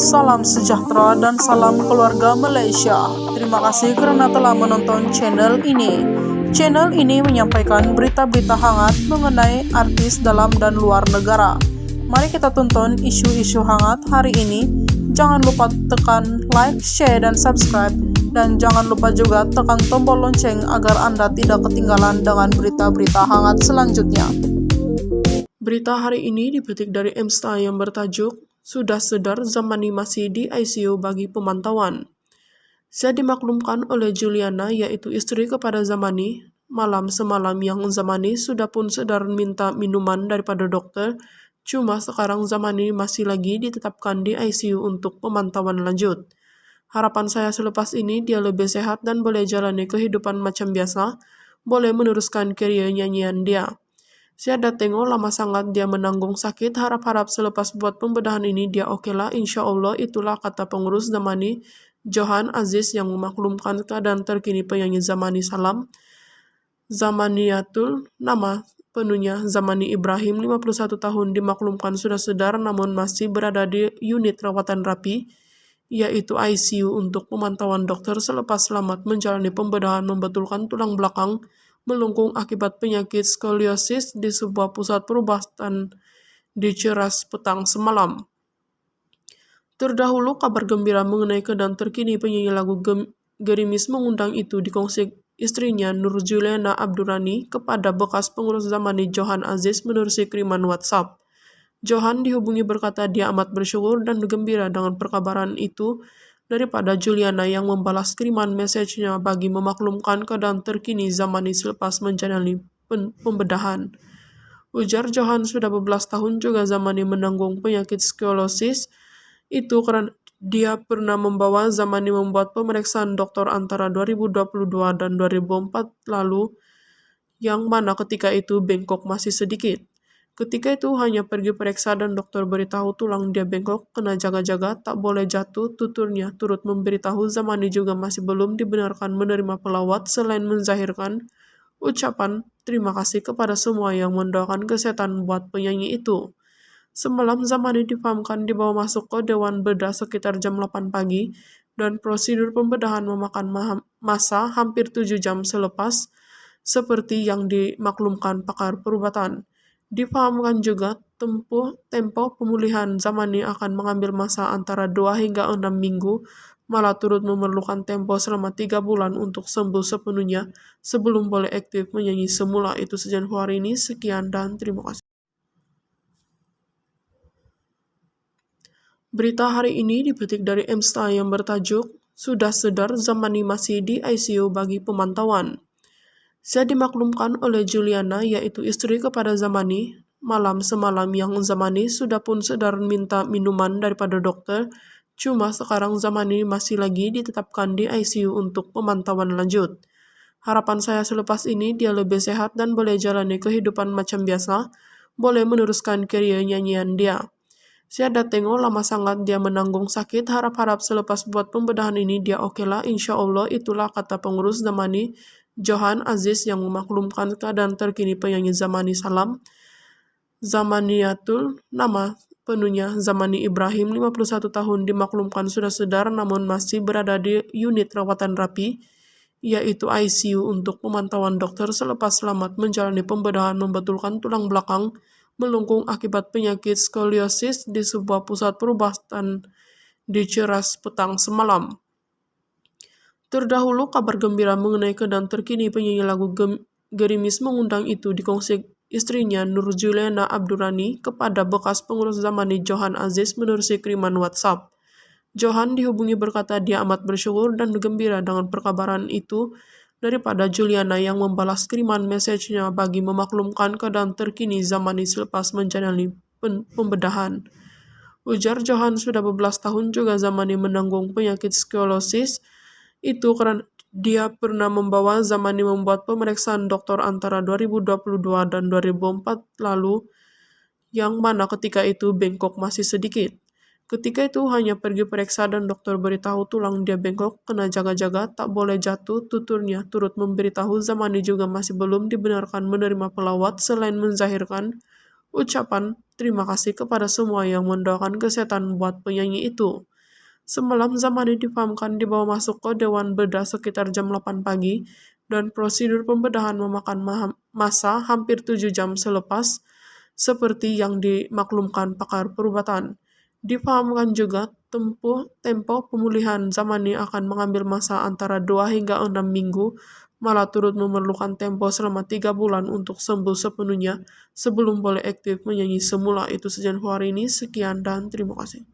Salam sejahtera dan salam keluarga Malaysia. Terima kasih karena telah menonton channel ini. Channel ini menyampaikan berita-berita hangat mengenai artis dalam dan luar negara. Mari kita tonton isu-isu hangat hari ini. Jangan lupa tekan like, share, dan subscribe. Dan jangan lupa juga tekan tombol lonceng agar Anda tidak ketinggalan dengan berita-berita hangat selanjutnya. Berita hari ini dipetik dari Msta yang bertajuk, "Sudah sedar Zamani masih di ICU bagi pemantauan." Saya dimaklumkan oleh Juliana, yaitu istri kepada Zamani, malam semalam yang Zamani sudah pun sedar minta minuman daripada dokter, cuma sekarang Zamani masih lagi ditetapkan di ICU untuk pemantauan lanjut. Harapan saya selepas ini dia lebih sehat dan boleh jalani kehidupan macam biasa, boleh meneruskan karier nyanyian dia. Saya dah tengok lama sangat dia menanggung sakit, harap-harap selepas buat pembedahan ini dia okelah, insya Allah, itulah kata pengurus Zamani, Johan Aziz, yang memaklumkan keadaan terkini penyanyi Zamani Salam. Zamaniatul, nama penuhnya Zamani Ibrahim, 51 tahun, dimaklumkan sudah sedar namun masih berada di unit rawatan rapi, yaitu ICU untuk pemantauan dokter selepas selamat menjalani pembedahan membetulkan tulang belakang melengkung akibat penyakit skoliosis di sebuah pusat perubatan di Ceras petang semalam. Terdahulu, kabar gembira mengenai keadaan terkini penyanyi lagu Gerimis Mengundang itu dikongsi istrinya Nur Juliana Abdurrani kepada bekas pengurus Zamani Johan Aziz menerusi kiriman WhatsApp. Johan dihubungi berkata dia amat bersyukur dan gembira dengan perkabaran itu daripada Juliana yang membalas kiriman message-nya bagi memaklumkan keadaan terkini Zamani selepas menjalani pembedahan. Ujar Johan sudah beberapa tahun juga Zamani menanggung penyakit skoliosis itu karena dia pernah membawa Zamani membuat pemeriksaan dokter antara 2022 dan 2004 lalu, yang mana ketika itu bengkok masih sedikit. Ketika itu hanya pergi periksa dan dokter beritahu tulang dia bengkok, kena jaga-jaga, tak boleh jatuh, tuturnya turut memberitahu Zamani juga masih belum dibenarkan menerima pelawat selain menzahirkan ucapan terima kasih kepada semua yang mendoakan kesehatan buat penyanyi itu. Semalam Zamani difahamkan dibawa masuk ke Dewan Bedah sekitar jam 8 pagi dan prosedur pembedahan memakan masa hampir 7 jam selepas, seperti yang dimaklumkan pakar perubatan. Difahamkan juga tempo pemulihan Zamani akan mengambil masa antara 2 hingga 6 minggu, malah turut memerlukan tempo selama 3 bulan untuk sembuh sepenuhnya sebelum boleh aktif menyanyi semula. Itu saja hari ini, sekian dan terima kasih. Berita hari ini dipetik dari Msta yang bertajuk, "Sudah sedar Zamani masih di ICU bagi pemantauan." Saya dimaklumkan oleh Juliana, yaitu istri kepada Zamani, malam semalam yang Zamani sudah pun sedar minta minuman daripada dokter, cuma sekarang Zamani masih lagi ditetapkan di ICU untuk pemantauan lanjut. Harapan saya selepas ini dia lebih sehat dan boleh jalani kehidupan macam biasa, boleh meneruskan karier nyanyian dia. Saya dah tengok lama sangat dia menanggung sakit, harap-harap selepas buat pembedahan ini dia okelah, insya Allah, itulah kata pengurus Zamani, Johan Aziz, yang memaklumkan keadaan terkini penyanyi Zamani Salam. Zamaniatul, nama penuhnya Zamani Ibrahim, 51 tahun, dimaklumkan sudah sedar namun masih berada di unit rawatan rapi, yaitu ICU untuk pemantauan dokter selepas selamat menjalani pembedahan membetulkan tulang belakang melengkung akibat penyakit skoliosis di sebuah pusat perubatan di Ceras petang semalam. Terdahulu, kabar gembira mengenai keadaan terkini penyanyi lagu Gerimis Mengundang itu dikongsi istrinya Nur Juliana Abdurrani kepada bekas pengurus Zamani Johan Aziz menerusi kiriman WhatsApp. Johan dihubungi berkata dia amat bersyukur dan gembira dengan perkabaran itu daripada Juliana yang membalas kiriman message-nya bagi memaklumkan keadaan terkini Zamani selepas menjalani pembedahan. Ujar Johan sudah beberapa tahun juga Zamani menanggung penyakit skoliosis itu karena dia pernah membawa Zamani membuat pemeriksaan dokter antara 2022 dan 2004 lalu, yang mana ketika itu bengkok masih sedikit. Ketika itu hanya pergi periksa dan dokter beritahu tulang dia bengkok, kena jaga-jaga, tak boleh jatuh, tuturnya turut memberitahu Zamani juga masih belum dibenarkan menerima pelawat selain menzahirkan ucapan terima kasih kepada semua yang mendoakan kesehatan buat penyanyi itu. Semalam Zamani difahamkan dibawa masuk ke Dewan Bedah sekitar jam 8 pagi, dan prosedur pembedahan memakan masa hampir 7 jam selepas, seperti yang dimaklumkan pakar perubatan. Difahamkan juga tempo pemulihan Zamani akan mengambil masa antara 2 hingga 6 minggu, malah turut memerlukan tempo selama 3 bulan untuk sembuh sepenuhnya sebelum boleh aktif menyanyi semula. Itu saja info hari ini, sekian dan terima kasih.